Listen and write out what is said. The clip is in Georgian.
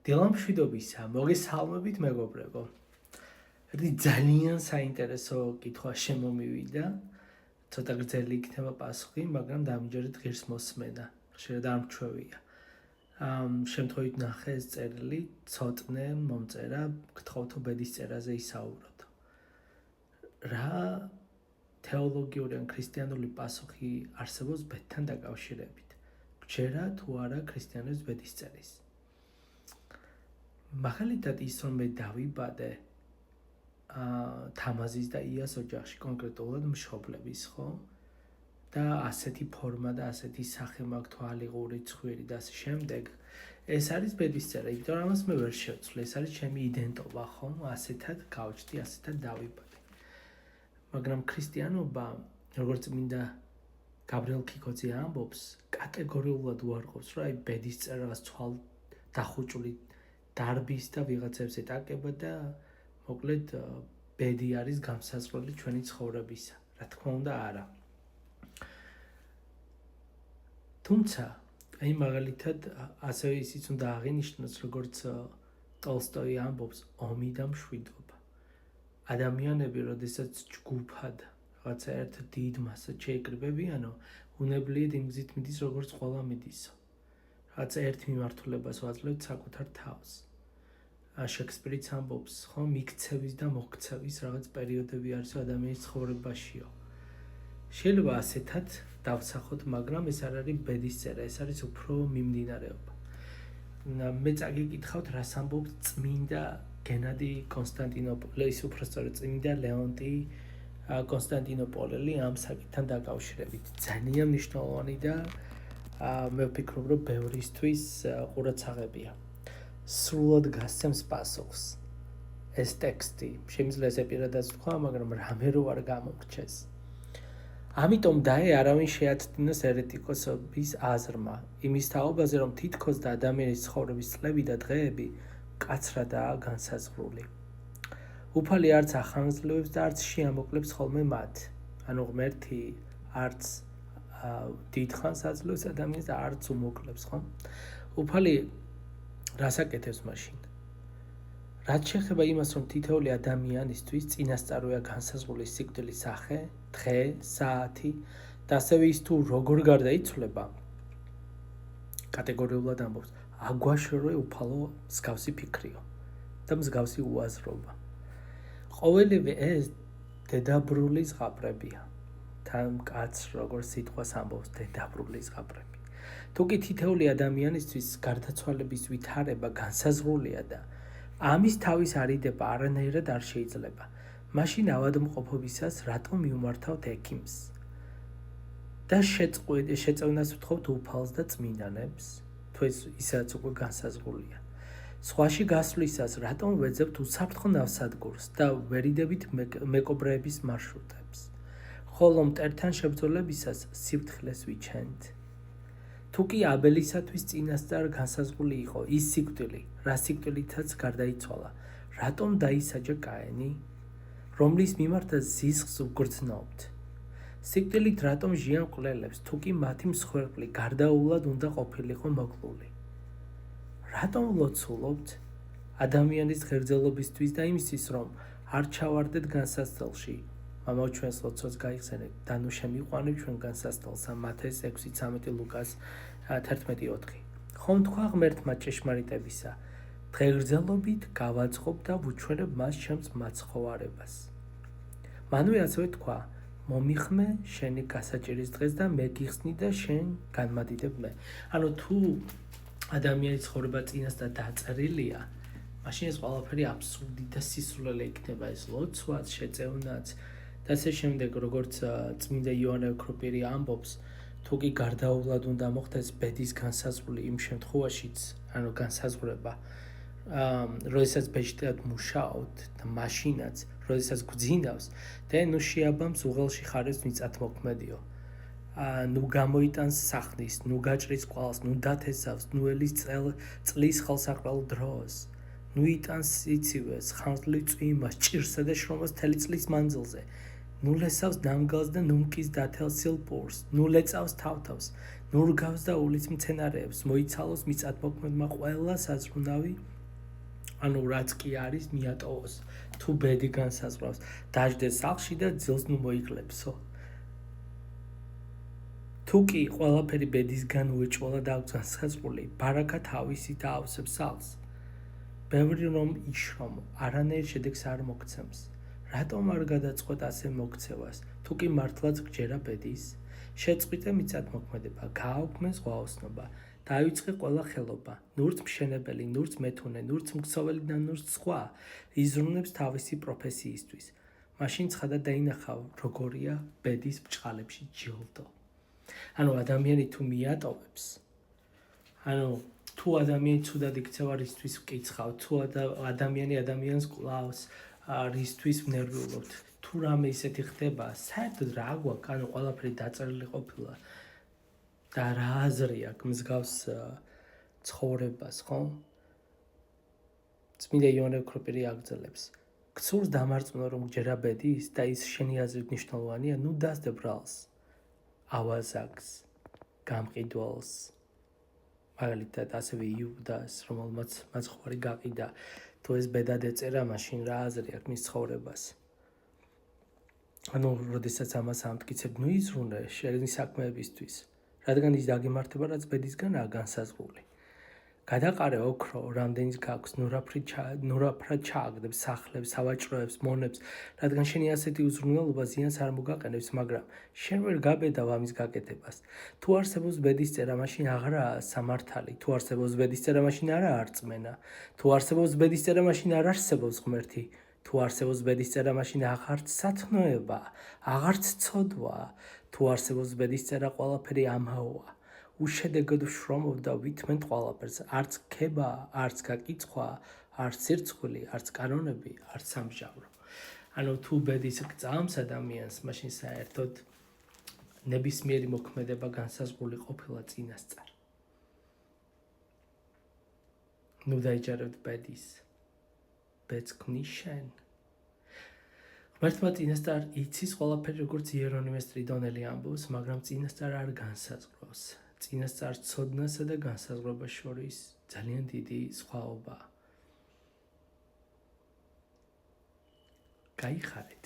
დილამშვიდობისა, მოგესალმებით მეგობრებო. ერთი ძალიან საინტერესო კითხვა შემომივიდა. ცოტა გრძელი იქნება პასუხი, მაგრამ დამჯერეთ ღირს მოსმენა. ხშირად არ მჩვევია. შემთხვევით ნახე ეს წერილი, ცოტნე მომწერა, გთხოვთო ბედის წერაზე ისაუბროთ. რა თეოლოგიური ან ქრისტიანული პასუხი არსებობს ბედთან დაკავშირებით? გჯერა თუ არა ქრისტიანების ბედის წერის? მაგალითად ის რომ მე დავიბადე თამაზის და იას ოჯახში, კონკრეტულად მშობლების, ხო? და ასეთი ფორმა და ასეთი სახე მაქვს, თვალი, ყური, ცხვირი და ასე შემდეგ. ეს არის ბედის წერა, იმიტომ რომ ამას მე ვერ შევცვლი, ეს არის ჩემი იდენტობა, ხო? ასეთად გავჩდი, ასეთად დავიბადე. მაგრამ ქრისტიანობა, როგორც მინდა გაბრიელ ქიქოძე ამბობს, კატეგორიულად უარყოფს, რომ აი ბედის წერას ცვალ დახუჭული დარბის და ვიღაცებს ეტაკება და მოკლედ ბედი არის განსაზღვრელი ჩვენი ცხოვრებისა. რა თქმა უნდა, არა. თუმცა, აი მაგალითად ასევე ისიც უნდა აღინიშნოს, როგორც ტოლსტოი ამბობს, ომი და მშვიდობა. ადამიანები, როდესაც ჯგუფად რაღაცა ერთ დიდ მასად შეიკრიბებიანო, უნებლიეთ იმ გზით მიდის, როგორც ყველა მიდისო. რაღაც ერთ მიმართულებას ვაძლევთ საკუთარ თავს. შექსპირიც ამბობს, ხო, მიქცევის და მოქცევის რაღაც პერიოდები არის ადამიანის ცხოვრებაშიო. შეიძლება ასეთად დავსახოთ, მაგრამ ეს არ არის ბედის წერა, ეს არის უფრო მიმდინარეობა. მე წაგიკითხავთ, რას ამბობს წმინდა გენადი კონსტანტინოპოლის, უბრალოდ წმინდა ლეონტი კონსტანტინოპოლელი ამ საკითხთან დაკავშირებით. ძალიან მნიშვნელოვანი და მე ვფიქრობ, რომ ბევრისთვის ყურადსაღებია. სრულად გასცემს პასუხს ეს ტექსტი. შემიძლია ეს ეპირადაც თქვა, მაგრამ რამე რო არ გამომრჩეს. ამიტომ დაე არავინ შეაცდინოს ერეტიკოსობის აზრმა, იმის თაობაზე, რომ თითქოს და ადამიანის ცხოვრების წლები და დღეები მკაცრადაა განსაზღვრული. უფალი არც ახანგრძლივებს და არც შეამოკლებს ხოლმე მათ. ანუ ღმერთი არც დიდხანს აძლევს ადამიანს და არც უმოკლებს, ხო? უფალი რას აკეთებს მაშინ? რაც შეეხება იმას, რომ თითოეული ადამიანისთვის წინასწარია განსაზღვრული სიკვდილის სახე, დღე, საათი და ასევე ის თუ როგორ გარდაიცვლება, კატეგორიულად ამბობს, აგვაშორე უფალო მსგავსი ფიქრიო და მსგავსი უაზრობა. ყოველივე ეს დედაბრული ზღაპრებია. თან კაცს როგორ სიტყვას ამბობს, დედაბრული ზღაპრები. თუკი თითოეული ადამიანისთვის გარდაცვალების ვითარება განსაზღვრულია და ამის თავის არიდება არანაირად არ შეიძლება, მაშინ ავადმყოფობისას რატომ მივმართავთ ექიმს? და შეწევნას ვთხოვთ უფალს და წმინდანებს, თუ ისაც უკვე განსაზღვრულია. სხვაში გასვლისას რატომ ვეძებთ უსაფრთხო ნავსადგურს და ვერიდებით მეკობრეების მარშრუტებს, ხოლო მტერთან შებრძოლებისას სიფრთხილეს ვიჩენთ? თუკი აბელისათვის წინასწარ განსაზღვრული იყო ის სიკვდილი, რა სიკვდილითაც გარდაიცვალა, რატომ დაისაჯა კაენი, რომლის მიმართაც ზიზღს ვგრძნობთ? სიკვდილით რატომ ჟიან მკვლელებს, თუკი მათი მსხვერპლი გარდაულად უნდა ყოფილიყო მოკლული? რატომ ლოცულობთ ადამიანის ღერძელობისთვის და იმისთვის, რომ არ ჩავარდეთ განსასწელში? მამაო ჩვენს ლოცვას გაიხსენეთ და ნუ შემიყვანებ ჩვენ განსასწელსა. მათეს 6:13, ლუკას 11:4. ხომ თქვა ღმერთმა ჭეშმარიტებისა, დღეგრძელობით გავაწყობ და ვუჩვენებ მას ჩემს მაცხოვარებას. მანვე ასევე თქვა, მომიხმე შენი გასაჭირის დღეს და მე გიხსნი და შენ განმადიდებ მე. ანუ თუ ადამიანის ცხოვრება წინასწარ დაწერილია, მაშინ ეს ყველაფერი აბსურდი და სისულელე იქნება, ეს ლოცვაც, შეწევნაც და ასე შემდეგ, როგორც წმინდა იოანე ოქროპირი ამბობს, თუკი გარდაულად უნდა მოხდეს ბედის განსაზღვრული იმ შემთხვევაშიც, ანუ განსაზღვრება, როდესაც ბეჭდად მუშაობთ და მაშინაც, როდესაც გძინავს, და ნუ შეაბამს უღელში ხარეს მიწათმოქმედიო. ნუ გამოიტანს სახნის, ნუ გაჭრის კვალს, ნუ დათესავს, ნუ ელის წლის ხელსაყრელ დროს, ნუ იტანს სიცივეს, ხანძლივ წვიმას, ჭირსა და შრომას მთელი წლის მანძილზე, ნუ ლესავს ნამგალს და ნუ მკის დათელ სილპურს, ნუ ლეწავს თავთავს, ნურგავს და ულის მცენარეებს, მოიცალოს მიწათმოქმედმა ყველა საზრუნავი, ანუ რაც კი არის მიატოვოს, თუ ბედი განსაზღვრავს, დაждდეს სახლში და ძილს ნუ მოიკლებსო. თუ კი ყველაფერი ბედისგან უეჭველად აქვს განსაზღვრული, ბარაკა თავისით აავსებს სახლს. ბევრი რომ იშრომ, არანაირ შედეგს არ მოგცემს. რატომ არ გადაწყვეტ ასე მოქცევას, თუ კი მართლაც გჯერა ბედის? შეწყვიტე მიწათმოქმედება, გააუქმე ზღვაოსნობა, დაივიწყე ყველა ხელობა, ნურც მშენებელი, ნურც მეთუნე, ნურც მგზოველი და ნურც სხვა, იზრუნებს თავისი პროფესიისთვის. მაშინ ცხადად დაინახავ, როგორია ბედის ბჭყალებში ჯილდო. ანუ ადამიანი თუ მიატოვებს, თუ ადამიანი ცუდად იქცევა, რისთვის ვკიცხავ, თუ ადამიანი ადამიანს კლავს, რისთვის ვნერვიულობთ, თუ რამე ისეთი ხდება, საერთოდ რა გვაქვს, ყველაფერი დაწერილი ყოფილა და რა აზრი აქვს მსგავს ცხოვრებას, ხო? წმინდა იოანე ოქროპირი აგრძელებს. გცურს დამარწმუნო რომ გჯერა ბედის და ის შენი აზრით მნიშვნელოვანია, ნუ დასდე ბრალს, ავაზაკს, გამყიდველს, მაგალითად ასევე იუდას, რომელმაც მაცხვარი გაყიდა, თუ ეს ბედად ეწერა, მაშინ რა აზრი აქვს მის ცხოვრებას. როდესაც ამას ამტკიცებ, ნუ იზრუნე შენი საქმეებისთვის, რადგან ის დაგემართება, რაც ბედისგანაა განსაზღვრული. გადაყარე ოქრო, რამდენიც გაქვს, ნურაფრად ჩააგდებ სახლებს, სავაჭროებს, მონებს, რადგან შენი ასეთი უზრუნველობა ზიანს არ მოგაყენებს, მაგრამ შენ ვერ გაბედავ ამის გაკეთებას. თუ არსებობს ბედის წერა, მაშინ აღარაა სამართალი, თუ არსებობს ბედის წერა, მაშინ არაა რწმენა, თუ არსებობს ბედის წერა, მაშინ არ არსებობს ღმერთი, თუ არსებობს ბედის წერა, მაშინ აღარც სათნოება, აღარც ცოდვა, თუ არსებობს ბედის წერა, ყველაფერი ამაოა. უშედეგოდ ვშრომობ და ვითმენთ ყველაფერს, არც ქება, არც გაკიცხვა, არც სირცხვილი, არც კანონები, არც სამჟავრო. თუ ბედის გწამს ადამიანს, მაშინ საერთოდ ნებისმიერი მოქმედება განსაზღვრული ყოფილა წინასწარ. ნუ დაიჯერებთ ბედის, ბედს ქმნის შენ. ღმერთმა წინასწარ იცის ყველაფერი, როგორც იერონიმე სტრიდონელი ამბობს, მაგრამ წინასწარ არ განსაზღვრავს. წინასწარ ცოდნასა და განსაზღვრებას შორის ძალიან დიდი სხვაობაა. გაიხარეთ.